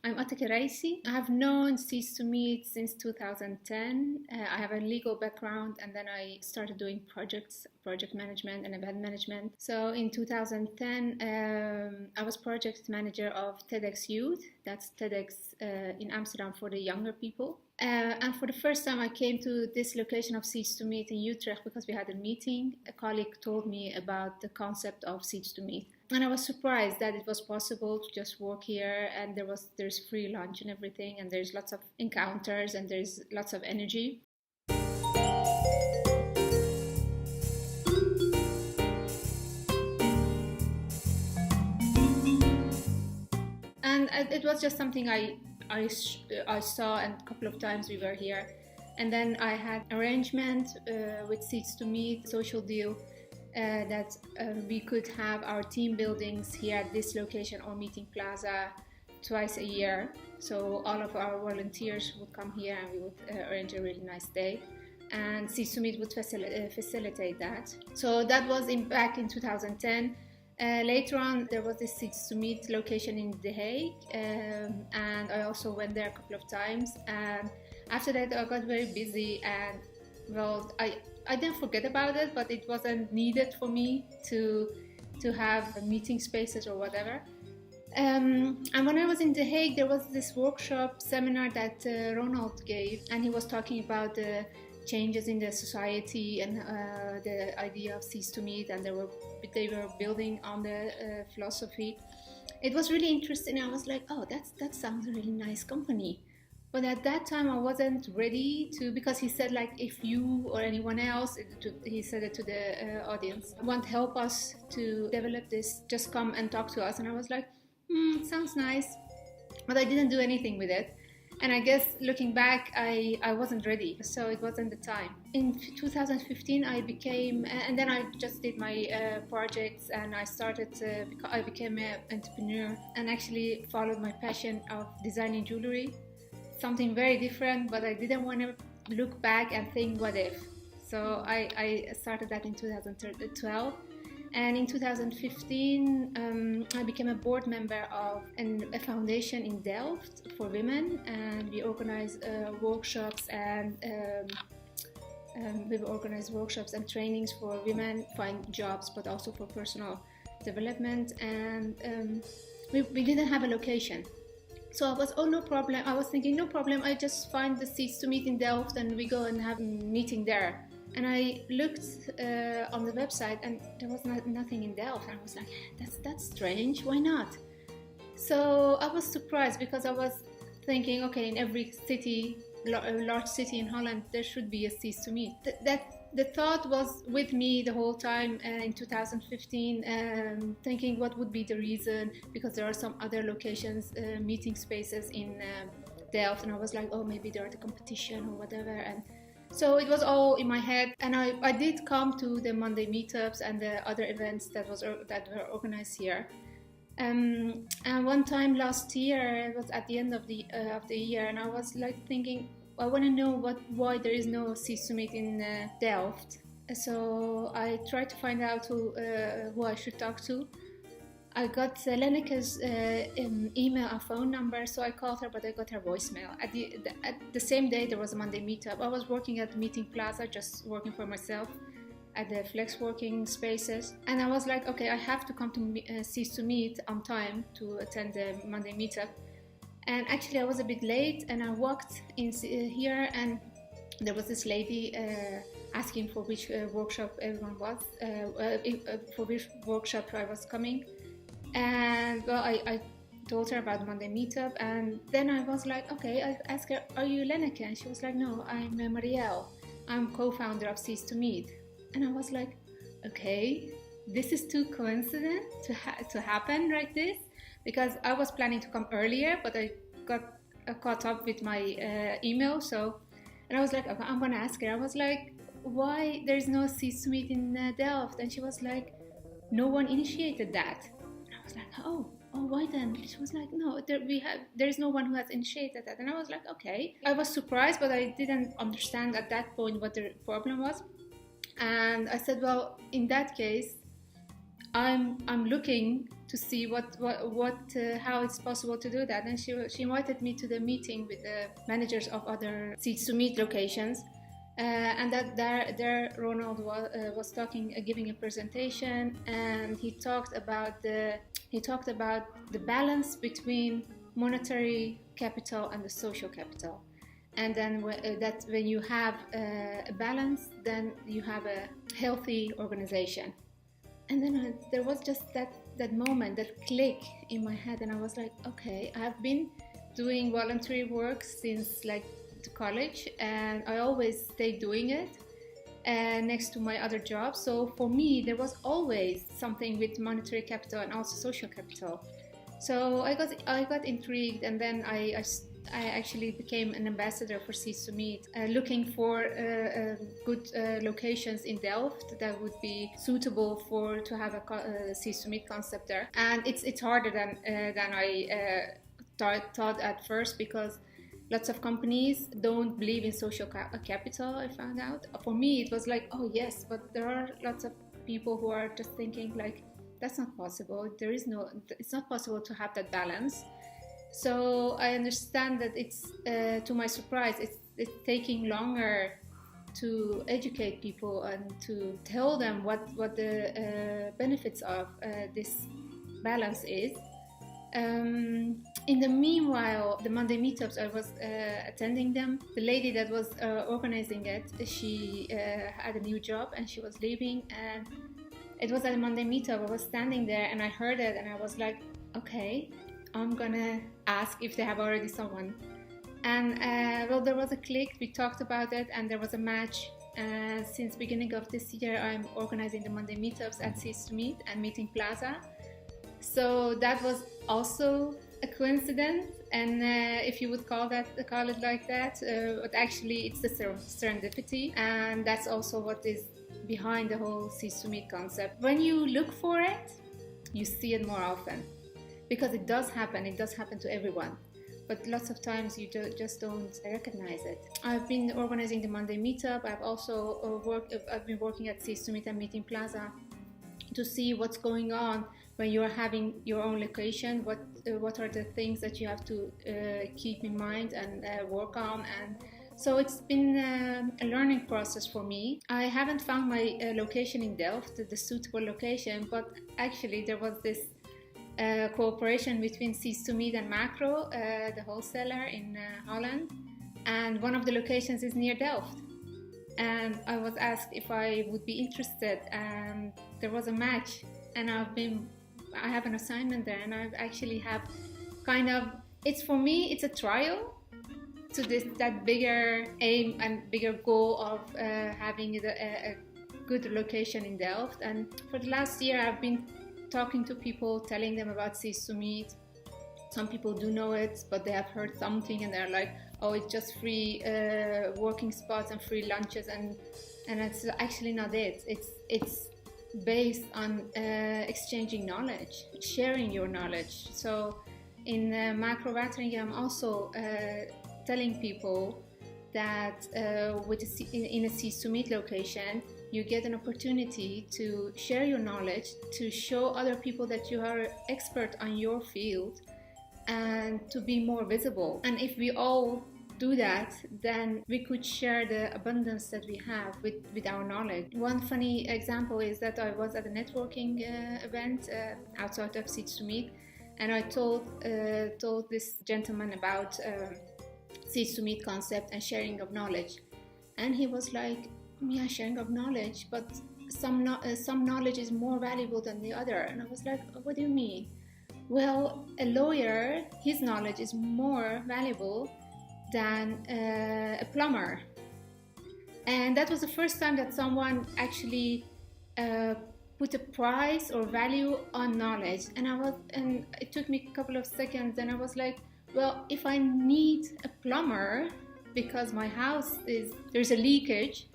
I'm Atekeh Raisi. I have known S2M since 2010. I have a legal background, and then I started doing project management and event management. So in 2010, I was project manager of TEDx Youth. That's TEDx in Amsterdam for the younger people. And for the first time, I came to this location of S2M in Utrecht because we had a meeting. A colleague told me about the concept of S2M. And I was surprised that it was possible to just work here, and there's free lunch and everything, and there's lots of encounters, and there's lots of energy. And it was just something I saw, and a couple of times we were here. And then I had arrangement with S2M, social deal, that we could have our team buildings here at this location or meeting plaza twice a year. So all of our volunteers would come here and we would arrange a really nice day. And S2M would facilitate that. So that was back in 2010. Later on, there was this S2M location in The Hague, and I also went there a couple of times. And after that, I got very busy, and well, I didn't forget about it, but it wasn't needed for me to have meeting spaces or whatever. And when I was in The Hague, there was this workshop seminar that Ronald gave, and he was talking about the changes in the society and the idea of S2M, and they were building on the philosophy. It was really interesting. I was like, oh, that sounds a really nice company. But at that time, I wasn't ready to, because he said, like, if you or anyone else, he said it to the audience, want help us to develop this, just come and talk to us. And I was like, it sounds nice. But I didn't do anything with it. And I guess looking back, I wasn't ready. So it wasn't the time. In 2015, I became, and then I just did my projects, and I became an entrepreneur and actually followed my passion of designing jewelry. Something very different, but I didn't want to look back and think what if. So I started that in 2012, and in 2015 I became a board member of a foundation in Delft for women, and we organize workshops and trainings for women find jobs, but also for personal development. And we didn't have a location. So I was, no problem. I was thinking, no problem. I just find the S2M in Delft and we go and have a meeting there. And I looked on the website and there was nothing in Delft. And I was like, that's strange. Why not? So I was surprised because I was thinking, okay, in every city, large city in Holland, there should be a S2M. The thought was with me the whole time in 2015, thinking what would be the reason, because there are some other locations, meeting spaces in Delft, and I was like, oh, maybe they're at a competition or whatever. And so it was all in my head, and I did come to the Monday meetups and the other events that were organized here. And one time last year, it was at the end of the year, and I was like thinking, I want to know why there is no S2M in Delft. So I tried to find out who I should talk to. I got Lenneke's email and phone number, so I called her, but I got her voicemail. At the same day, there was a Monday meetup. I was working at Meeting Plaza, just working for myself at the flex working spaces. And I was like, okay, I have to come to S2M on time to attend the Monday meetup. And actually I was a bit late, and I walked in here, and there was this lady asking for which workshop everyone was, for which workshop I was coming. And well, I told her about Monday meetup, and then I was like, okay, I asked her, are you Lenneke? And she was like, no, I'm Marielle. I'm co-founder of S2M. And I was like, okay, this is too coincident to happen like this. Because I was planning to come earlier, but I got caught up with my email. And I was like, okay, I'm gonna ask her. I was like, why there's no S2M in Delft? And she was like, no one initiated that. And I was like, oh, why then? She was like, no, there's no one who has initiated that. And I was like, okay. I was surprised, but I didn't understand at that point what the problem was. And I said, well, in that case, I'm looking to see how it's possible to do that. And she invited me to the meeting with the managers of other Seeds to Meet locations. And that there Ronald was talking, giving a presentation, and he talked about the balance between monetary capital and the social capital, and then that when you have a balance, then you have a healthy organization. And then there was just that moment, that click in my head, and I was like, okay, I've been doing voluntary work since like to college, and I always stayed doing it next to my other jobs. So for me, there was always something with monetary capital and also social capital. So I got intrigued, and then I actually became an ambassador for Seeds to Meet, looking for good locations in Delft that would be suitable to have a Seeds to Meet concept there. And it's harder than I thought at first, because lots of companies don't believe in social capital, I found out. For me, it was like, oh yes, but there are lots of people who are just thinking like, that's not possible. It's not possible to have that balance. So I understand that it's, to my surprise, it's taking longer to educate people and to tell them what the benefits of this balance is. In the meanwhile, the Monday meetups, I was attending them. The lady that was organizing it, she had a new job and she was leaving, and it was at a Monday meetup. I was standing there and I heard it, and I was like, okay, I'm gonna ask if they have already someone. And well, there was a click, we talked about it, and there was a match. Since beginning of this year, I'm organizing the Monday meetups at Seeds to Meet and Meeting Plaza. So that was also a coincidence, and if you would call it like that, but actually it's the serendipity, and that's also what is behind the whole Seeds to Meet concept. When you look for it, you see it more often, because it does happen to everyone, but lots of times you just don't recognize it. I've been organizing the Monday meetup. I've also I've been working at Seeds to Meet and Meeting Plaza to see what's going on when you're having your own location. What are the things that you have to keep in mind and work on. And so it's been a learning process for me. I haven't found my location in Delft, the suitable location, but actually there was this cooperation between Seeds to Meet and Macro, the wholesaler in Holland, and one of the locations is near Delft. And I was asked if I would be interested, and there was a match, and I have an assignment there, and I actually have for me it's a trial to that bigger aim and bigger goal of having a good location in Delft. And for the last year I've been talking to people, telling them about Seeds to Meet. Some people do know it, but they have heard something and they're like, oh, it's just free working spots and free lunches, and it's actually not it. It's based on exchanging knowledge, sharing your knowledge. So in Macro Wateringen, I'm also telling people that in a Seeds to Meet location, you get an opportunity to share your knowledge, to show other people that you are expert on your field, and to be more visible. And if we all do that, then we could share the abundance that we have with our knowledge. One funny example is that I was at a networking event outside of Seeds to Meet, and I told this gentleman about Seeds to Meet concept and sharing of knowledge, and he was like, yeah, sharing of knowledge, but some knowledge is more valuable than the other. And I was like, what do you mean? Well, a lawyer, his knowledge is more valuable than a plumber. And that was the first time that someone actually put a price or value on knowledge. And it took me a couple of seconds, and I was like, well, if I need a plumber because my house there's a leakage,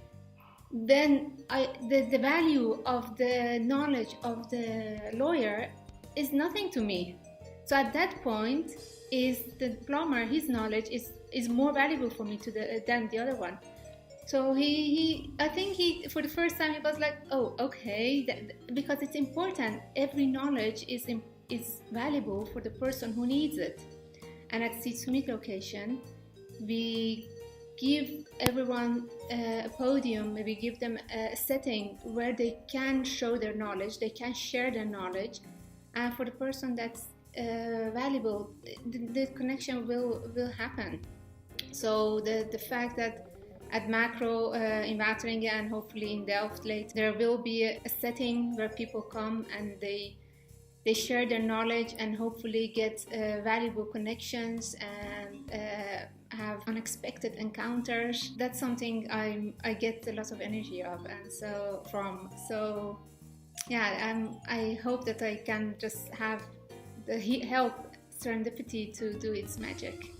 then the value of the knowledge of the lawyer is nothing to me. So at that point, is the plumber, his knowledge is more valuable for me than the other one. So I think for the first time he was like, oh, okay, because it's important. Every knowledge is valuable for the person who needs it. And at S2M location, we give everyone a podium, maybe give them a setting where they can show their knowledge, they can share their knowledge, and for the person that's valuable, the connection will happen. So the fact that at Macro in Wateringen and hopefully in Delft later, there will be a setting where people come and they share their knowledge and hopefully get valuable connections and have unexpected encounters. That's something I get a lot of energy of, and so yeah, I hope that I can just have the help serendipity to do its magic.